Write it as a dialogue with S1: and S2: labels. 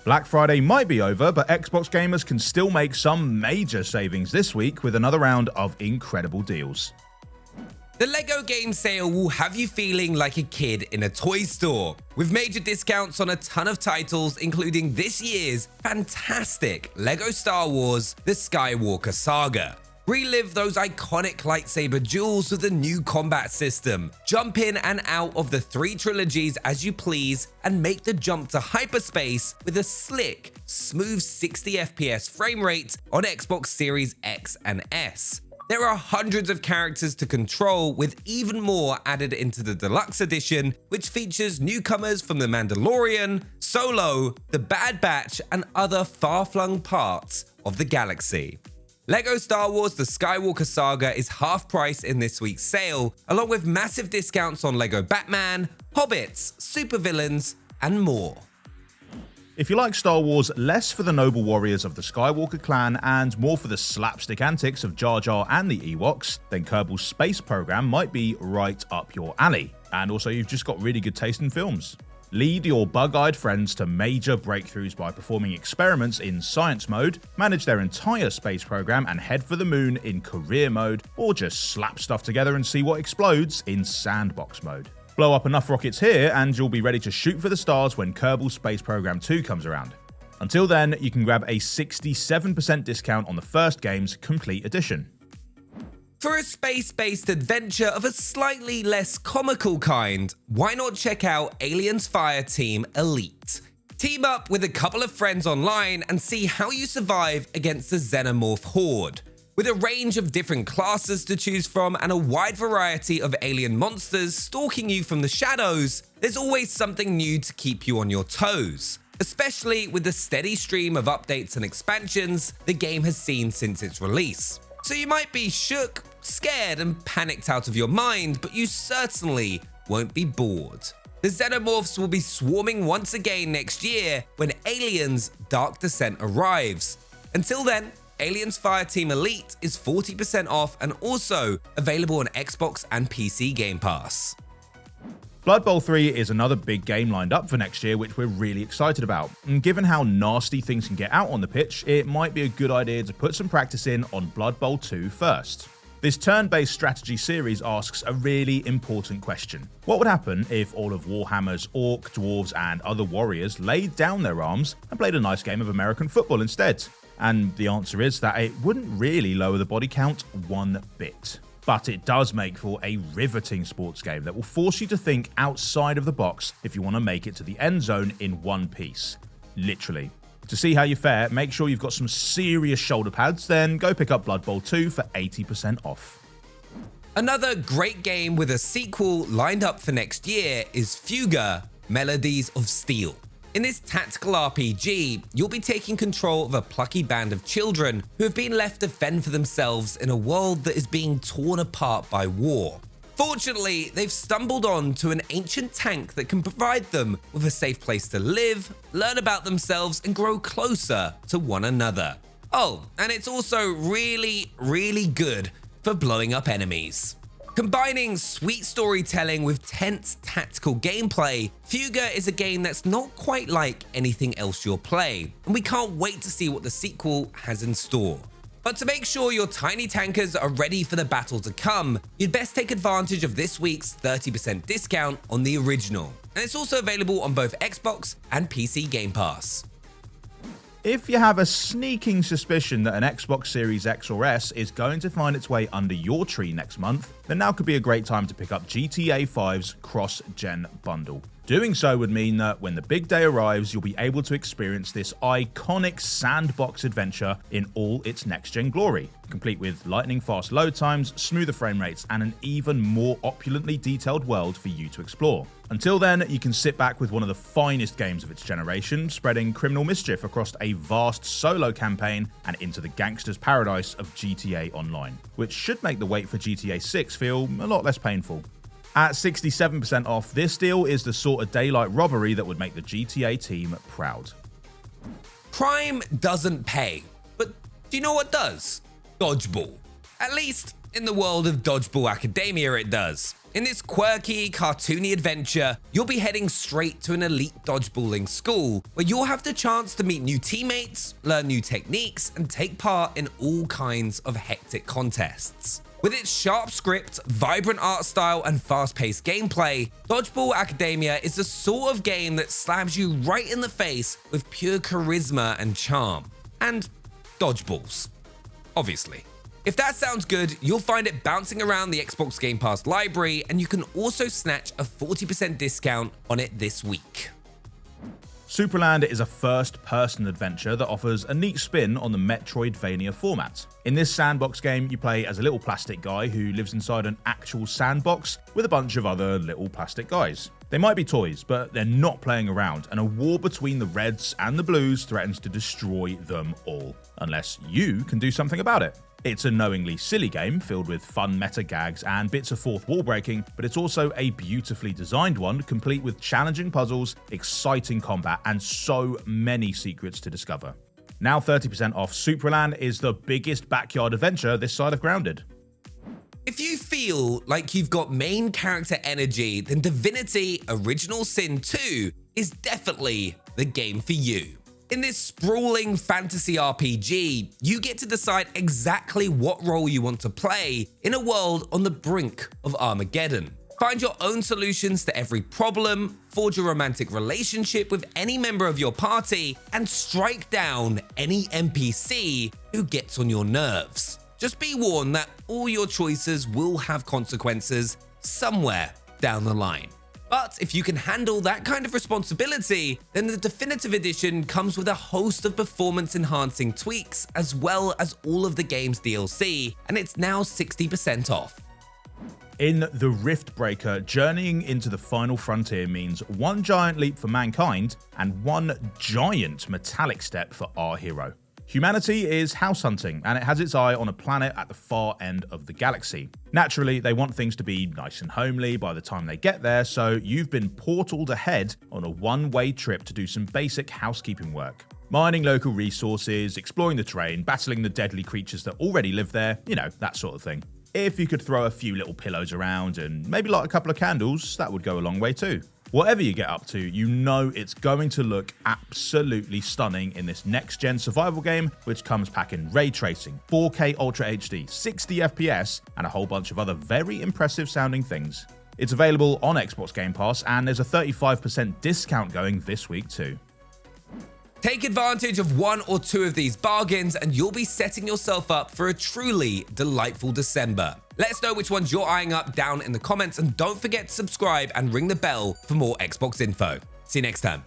S1: Black Friday might be over, but Xbox gamers can still make some major savings this week with another round of incredible deals.
S2: The LEGO game sale will have you feeling like a kid in a toy store, with major discounts on a ton of titles, including this year's fantastic LEGO Star Wars: The Skywalker Saga. Relive those iconic lightsaber duels with a new combat system, jump in and out of the 3 trilogies as you please, and make the jump to hyperspace with a slick, smooth 60 FPS frame rate on Xbox Series X and S. There are hundreds of characters to control, with even more added into the Deluxe edition, which features newcomers from The Mandalorian, Solo, The Bad Batch, and other far-flung parts of the galaxy. LEGO Star Wars: The Skywalker Saga is half price in this week's sale, along with massive discounts on LEGO Batman, Hobbits, supervillains, and more.
S1: If you like Star Wars less for the noble warriors of the Skywalker clan and more for the slapstick antics of Jar Jar and the Ewoks, then Kerbal's space program might be right up your alley. And also, you've just got really good taste in films. Lead your bug-eyed friends to major breakthroughs by performing experiments in science mode, manage their entire space program and head for the moon in career mode, or just slap stuff together and see what explodes in sandbox mode. Blow up enough rockets here and you'll be ready to shoot for the stars when Kerbal Space Program 2 comes around. Until then, you can grab a 67% discount on the first game's complete edition.
S2: For a space-based adventure of a slightly less comical kind, why not check out Alien's Fireteam Elite? Team up with a couple of friends online and see how you survive against the Xenomorph Horde. With a range of different classes to choose from and a wide variety of alien monsters stalking you from the shadows, there's always something new to keep you on your toes, especially with the steady stream of updates and expansions the game has seen since its release. So you might be shook, scared, and panicked out of your mind, but you certainly won't be bored. The Xenomorphs will be swarming once again next year when Aliens Dark Descent arrives. Until then, Aliens Fireteam Elite is 40% off and also available on Xbox and PC Game Pass.
S1: Blood Bowl 3 is another big game lined up for next year, which we're really excited about. And given how nasty things can get out on the pitch, it might be a good idea to put some practice in on Blood Bowl 2 first. This turn-based strategy series asks a really important question. What would happen if all of Warhammer's orc, dwarves, and other warriors laid down their arms and played a nice game of American football instead? And the answer is that it wouldn't really lower the body count one bit. But it does make for a riveting sports game that will force you to think outside of the box if you want to make it to the end zone in one piece. Literally. To see how you fare, make sure you've got some serious shoulder pads, then go pick up Blood Bowl 2 for 80% off.
S2: Another great game with a sequel lined up for next year is FUGA, Melodies of Steel. In this tactical RPG, you'll be taking control of a plucky band of children who have been left to fend for themselves in a world that is being torn apart by war. Fortunately, they've stumbled on to an ancient tank that can provide them with a safe place to live, learn about themselves, and grow closer to one another. Oh, and it's also really good for blowing up enemies. Combining sweet storytelling with tense tactical gameplay, FUGA is a game that's not quite like anything else you'll play, and we can't wait to see what the sequel has in store. But to make sure your tiny tankers are ready for the battle to come, you'd best take advantage of this week's 30% discount on the original, and it's also available on both Xbox and PC Game Pass.
S1: If you have a sneaking suspicion that an Xbox Series X or S is going to find its way under your tree next month, then now could be a great time to pick up GTA 5's cross-gen bundle. Doing so would mean that when the big day arrives, you'll be able to experience this iconic sandbox adventure in all its next-gen glory, complete with lightning-fast load times, smoother frame rates, and an even more opulently detailed world for you to explore. Until then, you can sit back with one of the finest games of its generation, spreading criminal mischief across a vast solo campaign and into the gangster's paradise of GTA Online, which should make the wait for GTA 6 feel a lot less painful. At 67% off, this deal is the sort of daylight robbery that would make the GTA team proud.
S2: Crime doesn't pay, but do you know what does? Dodgeball. At least, In the world of Dodgeball Academia, it does. In this quirky, cartoony adventure, you'll be heading straight to an elite dodgeballing school where you'll have the chance to meet new teammates, learn new techniques, and take part in all kinds of hectic contests. With its sharp script, vibrant art style, and fast-paced gameplay, Dodgeball Academia is the sort of game that slams you right in the face with pure charisma and charm. And dodgeballs. Obviously. If that sounds good, you'll find it bouncing around the Xbox Game Pass library, and you can also snatch a 40% discount on it this week.
S1: Supraland is a first-person adventure that offers a neat spin on the Metroidvania format. In this sandbox game, you play as a little plastic guy who lives inside an actual sandbox with a bunch of other little plastic guys. They might be toys, but they're not playing around, and a war between the Reds and the Blues threatens to destroy them all, unless you can do something about it. It's a knowingly silly game filled with fun meta gags and bits of fourth wall breaking, but it's also a beautifully designed one, complete with challenging puzzles, exciting combat, and so many secrets to discover. Now 30% off, Supraland is the biggest backyard adventure this side of Grounded.
S2: If you feel like you've got main character energy, then Divinity Original Sin 2 is definitely the game for you. In this sprawling fantasy RPG, you get to decide exactly what role you want to play in a world on the brink of Armageddon. Find your own solutions to every problem, forge a romantic relationship with any member of your party, and strike down any NPC who gets on your nerves. Just be warned that all your choices will have consequences somewhere down the line. But if you can handle that kind of responsibility, then the Definitive Edition comes with a host of performance-enhancing tweaks, as well as all of the game's DLC, and it's now 60% off.
S1: In the Riftbreaker, journeying into the final frontier means one giant leap for mankind and one giant metallic step for our hero. Humanity is house hunting, and it has its eye on a planet at the far end of the galaxy. Naturally, they want things to be nice and homely by the time they get there, so you've been portaled ahead on a one-way trip to do some basic housekeeping work. Mining local resources, exploring the terrain, battling the deadly creatures that already live there, you know, that sort of thing. If you could throw a few little pillows around and maybe light a couple of candles, that would go a long way too. Whatever you get up to, you know it's going to look absolutely stunning in this next-gen survival game, which comes packing ray tracing, 4K Ultra HD, 60 FPS, and a whole bunch of other very impressive sounding things. It's available on Xbox Game Pass, and there's a 35% discount going this week too.
S2: Take advantage of one or two of these bargains and you'll be setting yourself up for a truly delightful December. Let us know which ones you're eyeing up down in the comments, and don't forget to subscribe and ring the bell for more Xbox info. See you next time.